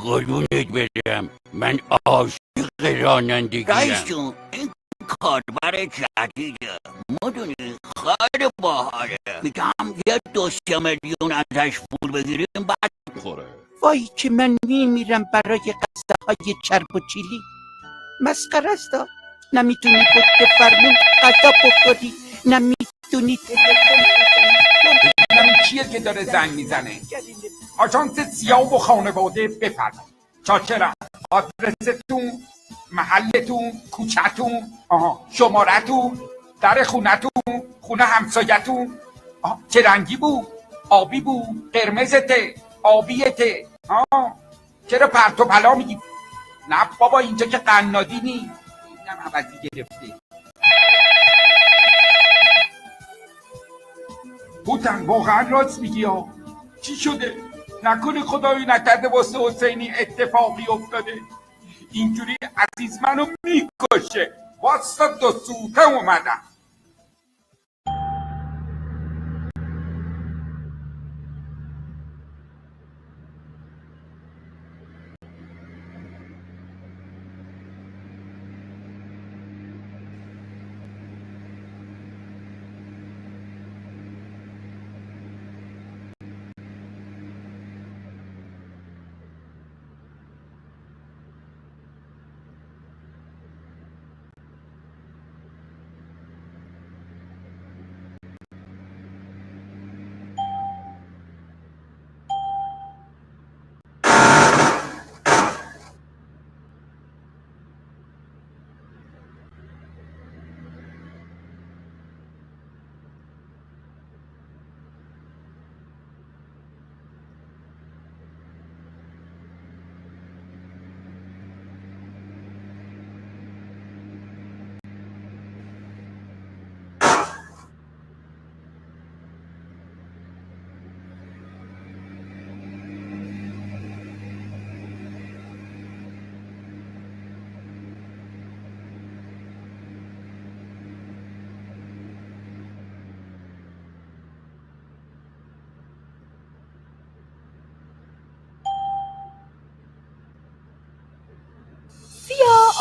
قربونت برم، من عاشق رانندگیم. رئیس جون این کاربر جدیده مدونی خیلی باحاله. میگم یه 2 میلیون ازش پول بگیریم بعد خوره. وای که من میمیرم برای قصه های چرب و چیلی. مسخره است. نمیتونی بود بفرمون غذا بخوری، نمیتونی تلفن بزنی. این کیه که داره زنگ میزنه؟ آژانس سیاه و خانواده بفرمایید. چاکرم. آدرستون، محلتون، کوچه‌تون، شمارتون، در خونتون، خونه همسایتون. چه رنگی بود؟ آبی بود؟ قرمزته؟ آبیته؟ چرا پرت و پلا میگی؟ نه بابا اینجا که قنادی نی. اینم عوضی گرفته. هوتن واقعا راست میگی ها. چی شده؟ نکنه خدایی نکرده واسه حسینی اتفاقی افتاده. اینجوری عزیز منو میکشه. واسه 2 سوته اومدم.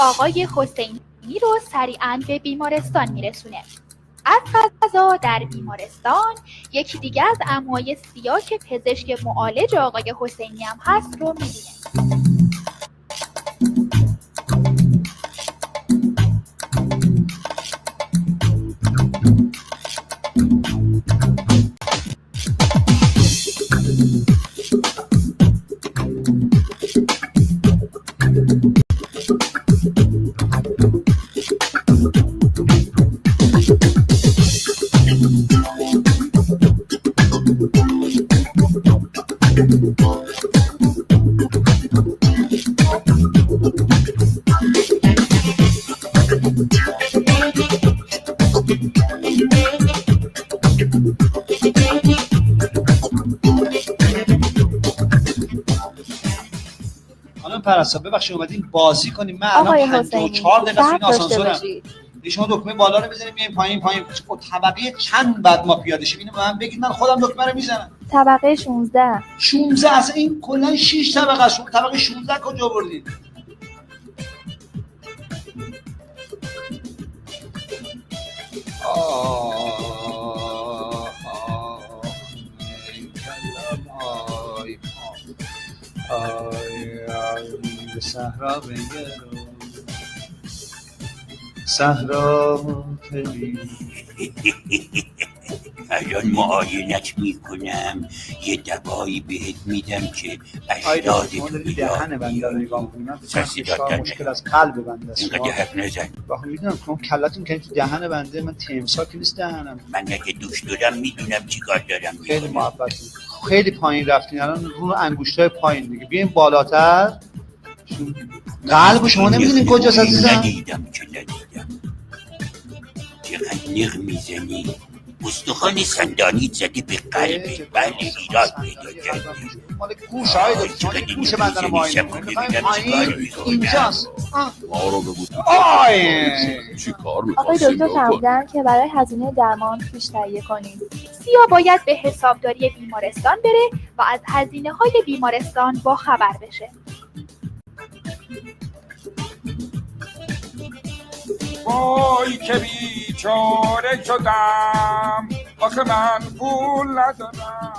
آقای حسینی رو سریعاً به بیمارستان میرسونه. از غذا در بیمارستان یکی دیگه از اموای سیا که پزشک معالج آقای حسینی هم هست رو می‌بینیم. خانم پرستار ببخشید اومدیم بازی کنیم. من آقای الان حسینی 54 دقیقه صبر این داشته آسانسورم. باشید. شما دکمه بالا رو بزنید میایم پایین طبقه چند بعد ما پیاده شیم اینو به من بگید، من خودم دکمه رو میزنم. طبقه 16. 16 اصلا این کلا 6 طبقه است. طبقه 16 کجا بردید؟ به صحرا بنگرو صحرا تلی. الان معاینت میکنم، یه دوایی بهت میدم که آیدا اشدادت شما دارید بیاد. دهن بنده رو نگاه می‌کنید. من فکر کسی کنم دادن مشکل از قلب بنده است. اینقدر حرف نزن. واقعا میدونم شما کلتون کنید تو دهن بنده. من تمساک نیست دهنم. من اگه دوش دارم میدونم چی کار دارم خیلی میکنم. محبتون. خیلی پایین رفتین الان رو انگشتای پایین دیگه. بیاین بالاتر. قلب شما نمیدونین کجاست عزیزم؟ ندیدم که ندیدم. چقدر نق میزنی؟ استخوان سندانیت زدی به قلبه. بله ایراد پیدا کردی. مال گوش های داری شما که گوش بنده رو معاینه می‌کنید. بفهمید پایین اینجاست. ما رو بگو چی کار آقای می‌خواستی دکتر بکنی؟ فرمودن که برای هزینه درمان فیش تهیه کنید. سیا باید به حسابداری بیمارستان بره و از هزینه‌های بیمارستان با خبر بشه. وای که بیچاره شدم آخه من پول ندارم.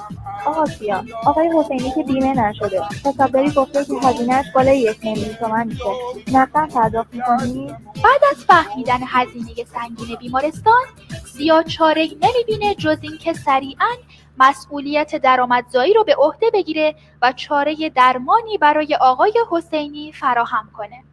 آقا سیا، آقای حسینی که بیمه نشده. حسابداری گفته که هزینه‌اش بالای 1,000,000 تومان میشه. نقداً پرداخت می‌کنی؟ بعد از فهمیدن هزینه سنگین بیمارستان، سیا چاره‌ای نمی‌بینه جز اینکه سریعاً مسئولیت درآمدزایی رو به عهده بگیره و چاره درمانی برای آقای حسینی فراهم کنه.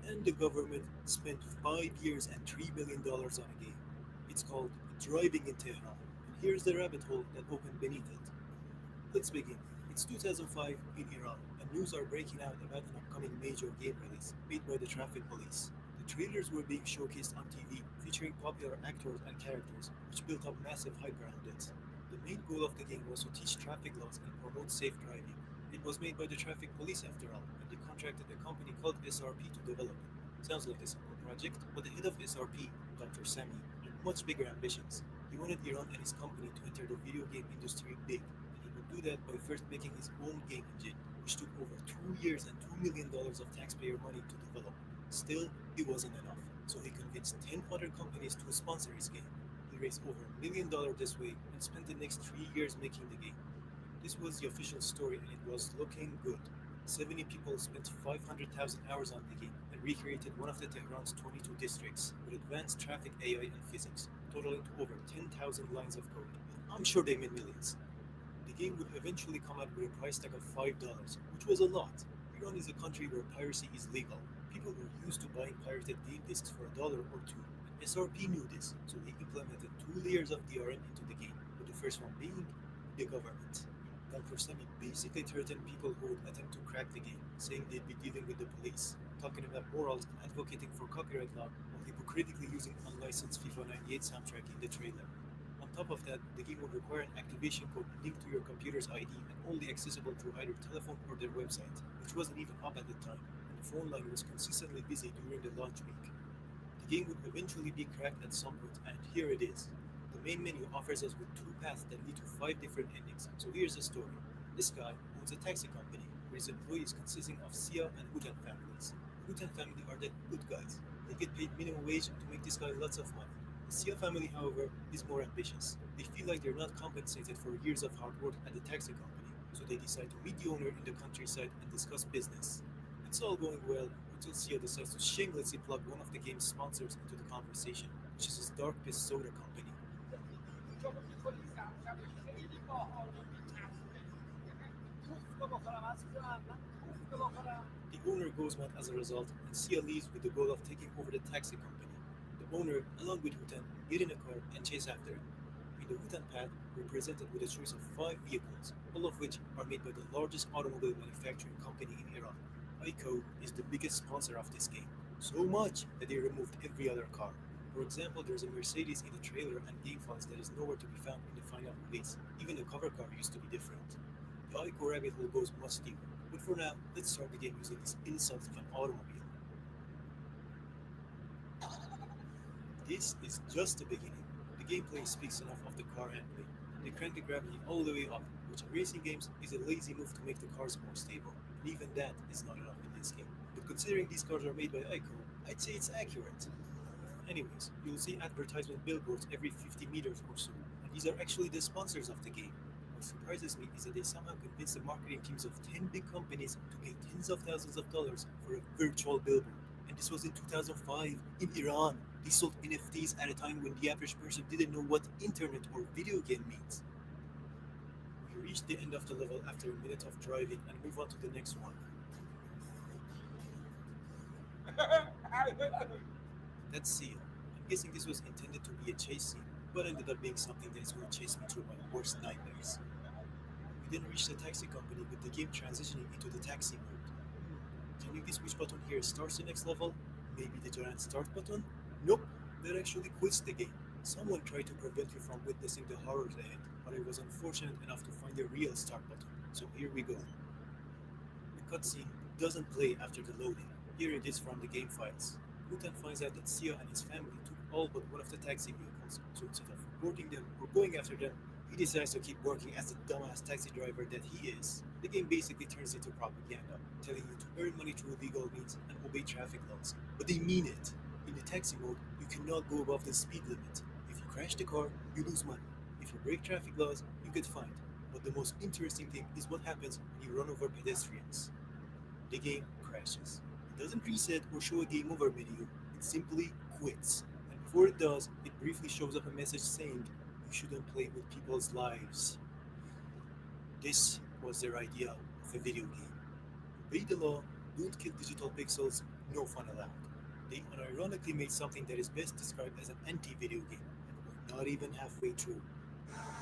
and the government spent 5 years and $3 million on a game. It's called Driving in Tehran, and here's the rabbit hole that opened beneath it. Let's begin. It's 2005 in Iran, and news are breaking out about an upcoming major game release made by the traffic police. The trailers were being showcased on TV, featuring popular actors and characters, which built up massive hype around it. The main goal of the game was to teach traffic laws and promote safe driving. It was made by the traffic police after all, and they contracted a company called SRP to develop it. Sounds like a simple project, but the head of SRP, Dr. Sami, had much bigger ambitions. He wanted Iran and his company to enter the video game industry big, and he would do that by first making his own game engine, which took over 2 years and $2 million of taxpayer money to develop. Still, it wasn't enough, so he convinced 10 other companies to sponsor his game. He raised over $1 million this way and spent the next 3 years making the game. This was the official story, and it was looking good. 70 people spent 500,000 hours on the game and recreated one of the Tehran's 22 districts with advanced traffic AI and physics, totaling to over 10,000 lines of code. I'm sure they made millions. The game would eventually come out with a price tag of $5, which was a lot. Iran is a country where piracy is legal. People were used to buying pirated game discs for $1 or $2, and SRP knew this, so they implemented 2 layers of DRM into the game, with the first one being the government. Dr. Sami basically threatened people who would attempt to crack the game, saying they'd be dealing with the police, talking about morals and advocating for copyright law, while hypocritically using unlicensed FIFA 98 soundtrack in the trailer. On top of that, the game would require an activation code linked to your computer's ID and only accessible through either telephone or their website, which wasn't even up at the time, and the phone line was consistently busy during the launch week. The game would eventually be cracked at some point, and here it is. The main menu offers us with 2 paths that lead to 5 different endings, so here's the story. This guy owns a taxi company where his employees consisting of Sia and Hutan families. The Hutan family are the good guys. They get paid minimum wage to make this guy lots of money. The Sia family, however, is more ambitious. They feel like they're not compensated for years of hard work at the taxi company, so they decide to meet the owner in the countryside and discuss business. It's all going well until Sia decides to shamelessly plug one of the game's sponsors into the conversation, which is his Dark Piss soda company. The owner goes mad as a result, and Sia leaves with the goal of taking over the taxi company. The owner, along with Hutan, get in a car and chase after him. In the Hutan path, we're presented with a choice of 5 vehicles, all of which are made by the largest automobile manufacturing company in Iran. Ico is the biggest sponsor of this game, so much that they removed every other car. For example, there's a Mercedes in the trailer and game files that is nowhere to be found in the final release. Even the cover car used to be different. The Ico rabbit hole goes much deeper, but for now, let's start the game using this insult of an automobile. This is just the beginning. The gameplay speaks enough of the car handling. They crank the gravity all the way up, which in racing games is a lazy move to make the cars more stable, and even that is not enough in this game. But considering these cars are made by Ico, I'd say it's accurate. Anyways, you'll see advertisement billboards every 50 meters or so, and these are actually the sponsors of the game. What surprises me is that they somehow convinced the marketing teams of 10 big companies to pay tens of thousands of dollars for a virtual billboard. And this was in 2005 in Iran. They sold NFTs at a time when the average person didn't know what internet or video game means. We reached the end of the level after a minute of driving and move on to the next one. That's Sia. I'm guessing this was intended to be a chase scene, but ended up being something that is going to chase me through my worst nightmares. We then reached the taxi company with the game transitioning into the taxi mode. Can you guess which button here starts the next level? Maybe the giant start button? Nope, that actually quits the game. Someone tried to prevent you from witnessing the horrors ahead, but I was unfortunate enough to find the real start button, so here we go. The cutscene doesn't play after the loading. Here it is from the game files. Hutan finds out that Sia and his family took all but one of the taxi vehicles, so instead of reporting them or going after them, he decides to keep working as the dumbass taxi driver that he is. The game basically turns into propaganda, telling you to earn money through legal means and obey traffic laws. But they mean it. In the taxi mode, you cannot go above the speed limit. If you crash the car, you lose money. If you break traffic laws, you get fined. But the most interesting thing is what happens when you run over pedestrians. The game crashes. It doesn't reset or show a game over menu, it simply quits. And before it does, it briefly shows up a message saying, you shouldn't play with people's lives. This was their idea of a video game. Obey the law, don't kill digital pixels, No fun allowed. They unironically made something that is best described as an anti-video game, and we're not even halfway through.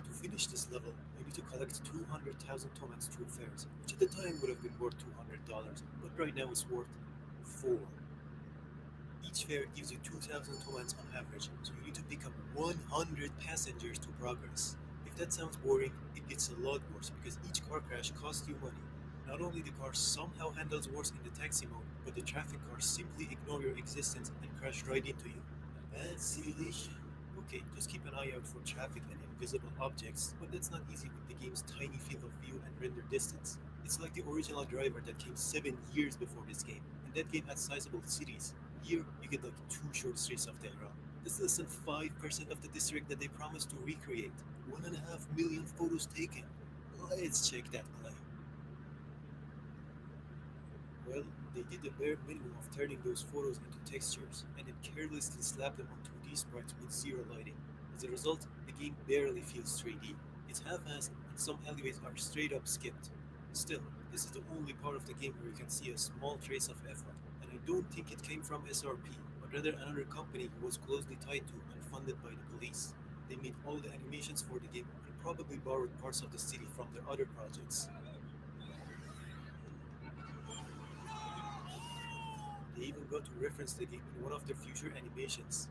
To finish this level, you need to collect 200,000 Tomans through fairs, which at the time would have been worth $200, but right now it's worth 4. Each fare gives you 2,000 Tomans on average, so you need to pick up 100 passengers to progress. If that sounds boring, it gets a lot worse because each car crash costs you money. Not only the car somehow handles worse in the taxi mode, but the traffic cars simply ignore your existence and crash right into you. That's simulation. Okay, just keep an eye out for traffic and invisible objects, but that's not easy with the game's tiny field of view and render distance. It's like the original Driver that came 7 years before this game, and that game had sizable cities. Here, you get like 2 short streets of Tehran. That's less than 5% of the district that they promised to recreate. 1.5 million photos taken. Let's check that claim. Well, they did the bare minimum of turning those photos into textures, and then carelessly slapped them on 2D sprites with zero lighting. As a result, the game barely feels 3D. It's half-assed, and some alleyways are straight up skipped. Still, this is the only part of the game where you can see a small trace of effort, and I don't think it came from SRP, but rather another company who was closely tied to and funded by the police. They made all the animations for the game and probably borrowed parts of the city from their other projects. They even got to reference the game in one of their future animations.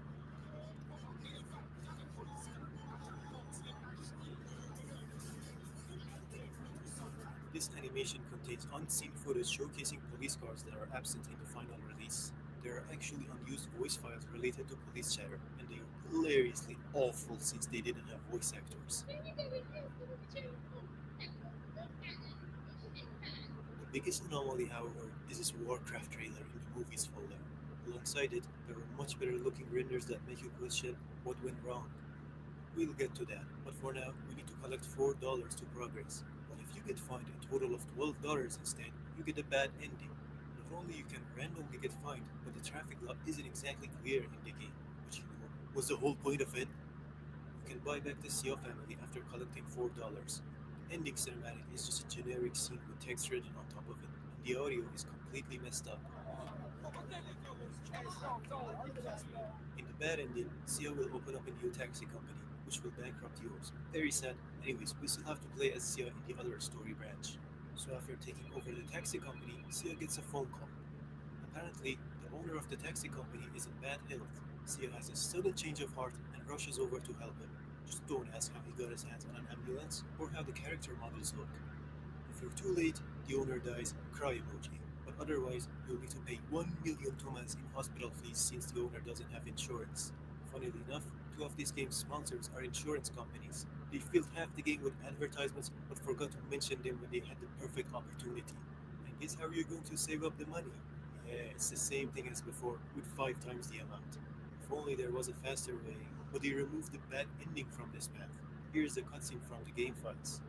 This animation contains unseen footage showcasing police cars that are absent in the final release. There are actually unused voice files related to police chatter, and they are hilariously awful since they didn't have voice actors. The biggest anomaly, however, is this Warcraft trailer in the movies folder. Alongside it, there are much better looking renders that make you question what went wrong. We'll get to that, but for now, we need to collect $4 to progress. But if you get fined a total of $12 instead, you get a bad ending. Not only you can randomly get fined, but the traffic law isn't exactly clear in the game, which you know was the whole point of it. You can buy back the Sia family after collecting $4. The ending cinematic is just a generic scene with text written on top of it, and the audio is completely messed up. In the bad ending, Sia will open up a new taxi company, which will bankrupt yours. Very sad. Anyways, we still have to play as Sia in the other story branch. So after taking over the taxi company, Sia gets a phone call. Apparently, the owner of the taxi company is in bad health. Sia has a sudden change of heart and rushes over to help him. Just don't ask how he got his hands on an ambulance or how the character models look. If you're too late, the owner dies, cry emoji. But otherwise, you'll need to pay 1 million Tomans in hospital fees since the owner doesn't have insurance. Funnily enough, 2 of this game's sponsors are insurance companies. They filled half the game with advertisements but forgot to mention them when they had the perfect opportunity. And guess how you're going to save up the money? Yeah, it's the same thing as before, with 5 times the amount. If only there was a faster way, but they removed the bad ending from this path. Here's the cutscene from the game files.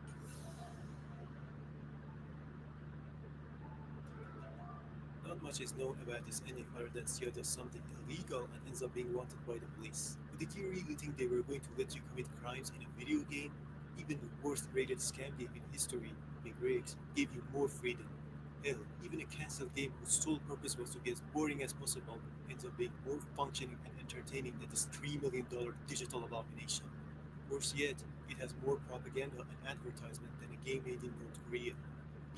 Not much is known about this ending other than Sia does something illegal and ends up being wanted by the police. But did you really think they were going to let you commit crimes in a video game? Even the worst rated scam game in history, Big Rigs, gave you more freedom. Hell, even a cancelled game whose sole purpose was to be as boring as possible ends up being more functioning and entertaining than this $3 million digital abomination. Worse yet, it has more propaganda and advertisement than a game made in North Korea.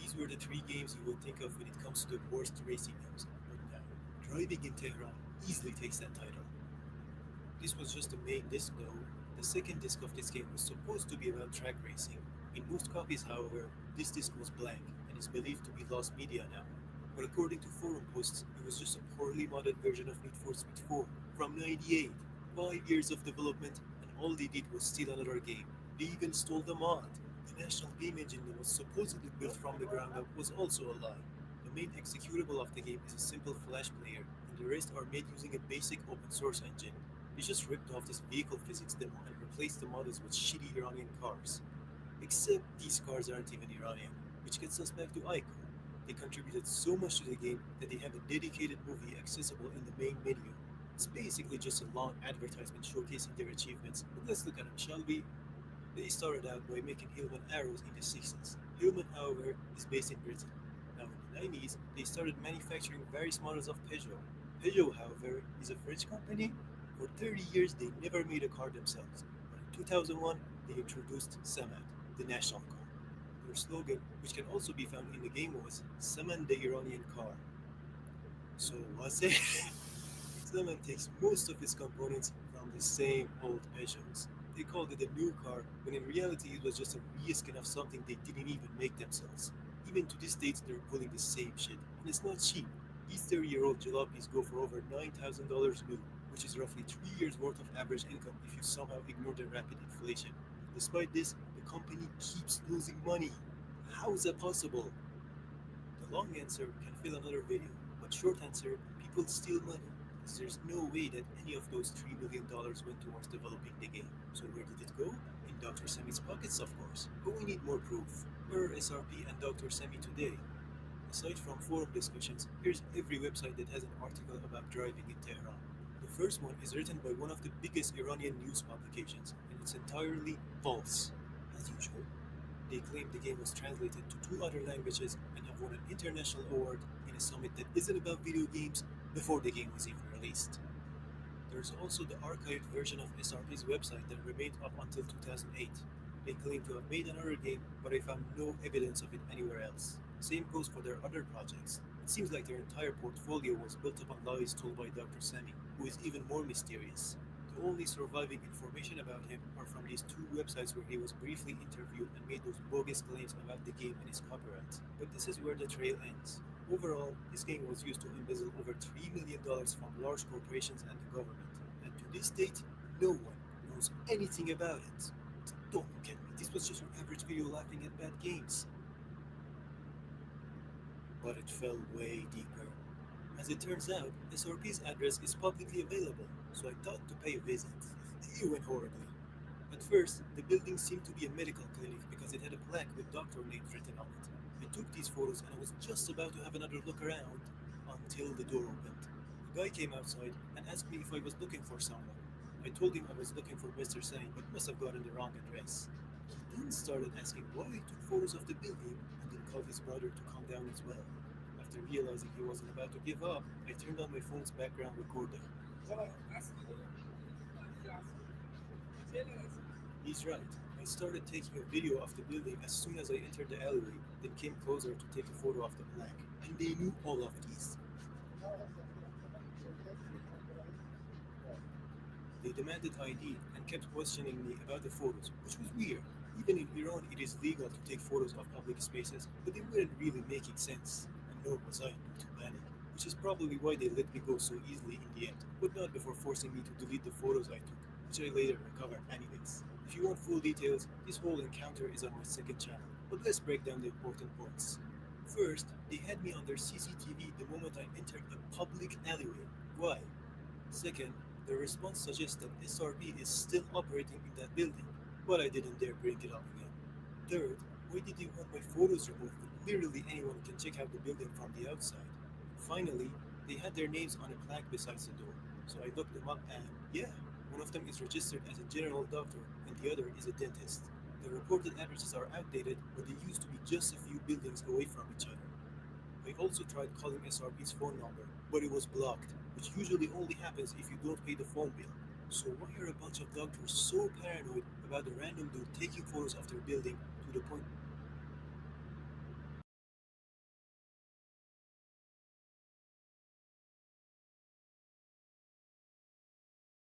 These were the 3 games you would think of when it comes to the worst racing games, but now, Driving in Tehran easily takes that title. This was just the main disc though. The second disc of this game was supposed to be about track racing. In most copies, however, this disc was blank and is believed to be lost media now. But according to forum posts, it was just a poorly modded version of Need for Speed 4 from '98. 5 years of development, and all they did was steal another game. They even stole the mod. The National Game Engine that was supposedly built from the ground up was also a lie. The main executable of the game is a simple Flash player, and the rest are made using a basic open source engine. They just ripped off this vehicle physics demo and replaced the models with shitty Iranian cars. Except these cars aren't even Iranian, which gets us back to Ico. They contributed so much to the game that they have a dedicated movie accessible in the main menu. It's basically just a long advertisement showcasing their achievements, but let's look at them, shall we? They started out by making Hillman arrows in the 60s. Hillman, however, is based in Britain. Now in the 90s, they started manufacturing various models of Peugeot. Peugeot, however, is a French company. For 30 years, they never made a car themselves. But in 2001, they introduced Samad, the national car. Their slogan, which can also be found in the game, was Saman the Iranian car. So was it? Saman takes most of its components from the same old Peugeots. They called it a new car, when in reality it was just a reskin of something they didn't even make themselves. Even to this date, they're pulling the same shit, and it's not cheap. These 30-year-old jalopies go for over $9,000 new, which is roughly 3 years' worth of average income if you somehow ignore the rapid inflation. Despite this, the company keeps losing money. How is that possible? The long answer can fill another video, but short answer, people steal money. Because there's no way that any of those $3 million went towards developing the game. So where did it go? In Dr. Semi's pockets, of course. But we need more proof. Where are SRP and Dr. Semi today? Aside from forum discussions, here's every website that has an article about driving in Tehran. The first one is written by one of the biggest Iranian news publications, and it's entirely false. As usual, they claim the game was translated to 2 other languages and have won an international award in a summit that isn't about video games before the game was even released. There's also the archived version of SRP's website that remained up until 2008. They claim to have made another game, but I found no evidence of it anywhere else. Same goes for their other projects. It seems like their entire portfolio was built upon lies told by Dr. Semi, who is even more mysterious. The only surviving information about him are from these 2 websites where he was briefly interviewed and made those bogus claims about the game and its copyright. But this is where the trail ends. Overall, this game was used to embezzle over $3 million from large corporations and the government. And to this date, no one knows anything about it. Don't look at me, this was just your average video laughing at bad games. But it fell way deeper. As it turns out, SRP's address is publicly available, so I thought to pay a visit. It went horribly. At first, the building seemed to be a medical clinic because it had a plaque with doctor names written on it. I took these photos and I was just about to have another look around until the door opened. The guy came outside and asked me if I was looking for someone. I told him I was looking for Mr. Sani, but must have gotten the wrong address. He then started asking why I took photos of the building and then called his brother to come down as well. After realizing he wasn't about to give up, I turned on my phone's background recorder. He's right. I started taking a video of the building as soon as I entered the alleyway, then came closer to take a photo of the plaque. And they knew all of these. They demanded ID and kept questioning me about the photos, which was weird. Even in Iran, it is legal to take photos of public spaces, but they weren't really making sense. And nor was I due to panic, which is probably why they let me go so easily in the end, but not before forcing me to delete the photos I took, which I later recovered anyways. If you want full details, this whole encounter is on my second channel, but let's break down the important points. First, they had me on their CCTV the moment I entered a public alleyway. Why? Second, the response suggests that SRP is still operating in that building, but I didn't dare bring it up again. Third, why did they want my photos removed when literally anyone can check out the building from the outside? Finally, they had their names on a plaque beside the door, so I looked them up and, yeah, one of them is registered as a general doctor and the other is a dentist. The reported addresses are outdated, but they used to be just a few buildings away from each other. I also tried calling SRP's phone number, but it was blocked, which usually only happens if you don't pay the phone bill. So why are a bunch of doctors so paranoid about a random dude taking photos of their building to the point